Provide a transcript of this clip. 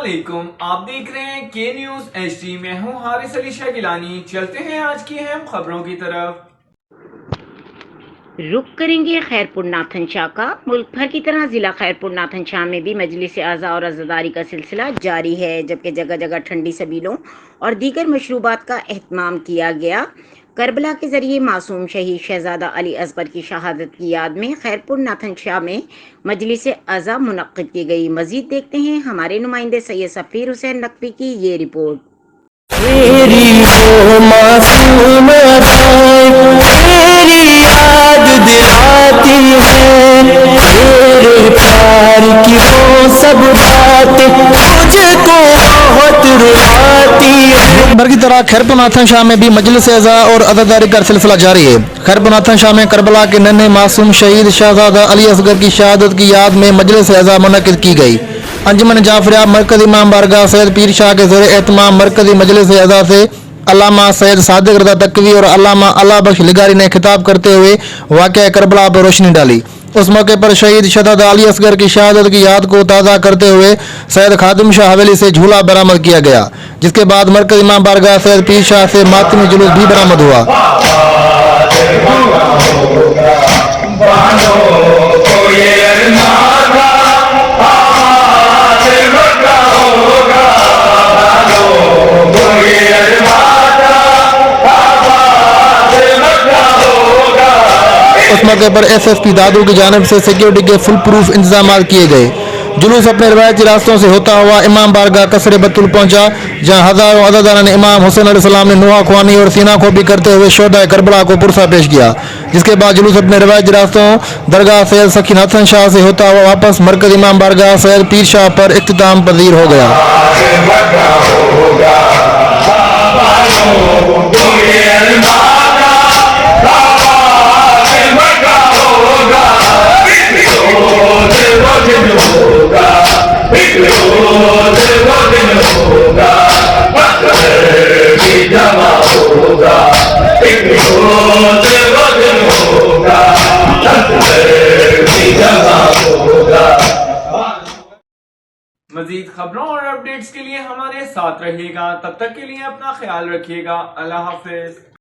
علیکم، آپ دیکھ رہے ہیں کے نیوز ایچ ڈی۔ میں ہوں حارث علی شاہ گیلانی۔ چلتے ہیں آج کی اہم خبروں کی طرف۔ رخ کریں گے خیرپور ناتھن شاہ کا۔ ملک بھر کی طرح ضلع خیرپور ناتھن شاہ میں بھی مجلس اعضاء اور عزاداری کا سلسلہ جاری ہے، جبکہ جگہ جگہ ٹھنڈی سبیلوں اور دیگر مشروبات کا اہتمام کیا گیا۔ کربلا کے ذریعے معصوم شہید شہزادہ علی اصغر کی شہادت کی یاد میں خیرپور ناتھن شاہ میں مجلس اعضاء منعقد کی گئی۔ مزید دیکھتے ہیں ہمارے نمائندے سید سفیر حسین نقوی کی یہ رپورٹ۔ تیری وہ معصوم تیری یاد دلاتی ہے، تیرے پیار کی وہ سب باتیں مجھ کو بہت رلاتی ہے۔ بھر کی طرح خیرپور ناتھن شاہ میں بھی مجلس اعضاء اور عزاداری کا سلسلہ جاری ہے۔ خیرپور ناتھن شاہ میں کربلا کے ننھے معصوم شہید شہزادہ علی اصغر کی شہادت کی یاد میں مجلس اعضاء منعقد کی گئی۔ انجمن جعفریہ مرکزی امام بارگاہ سید پیر شاہ کے زیر اہتمام مرکزی مجلس اعضاء سے علامہ سید صادق رضا تقوی اور علامہ اللہ بخش لگاری نے خطاب کرتے ہوئے واقعہ کربلا پر روشنی ڈالی۔ اس موقع پر شہید شہزادہ علی اصغر کی شہادت کی یاد کو تازہ کرتے ہوئے سید خادم شاہ حویلی سے جھولا برآمد کیا گیا، جس کے بعد مرکزی امام بارگاہ سید پیر شاہ سے ماتمی جلوس بھی برآمد ہوا۔ اس موقع پر ایس ایس پی دادو کی جانب سے سیکیورٹی کے فل پروف انتظامات کیے گئے۔ جلوس اپنے روایتی راستوں سے ہوتا ہوا امام بارگاہ قصر بتول پہنچا، جہاں ہزاروں عزاداران نے امام حسین علیہ السلام نے نوحہ خوانی اور سینہ خوبی کرتے ہوئے شہدائے کربلا کو پرسہ پیش کیا، جس کے بعد جلوس اپنے روایتی راستوں درگاہ سید سخی ناتھن شاہ سے ہوتا ہوا واپس مرکز امام بارگاہ سید پیر شاہ پر اختتام پذیر ہو گیا۔ مزید خبروں اور اپڈیٹس کے لیے ہمارے ساتھ رہیے گا۔ تب تک کے لیے اپنا خیال رکھیے گا۔ اللہ حافظ۔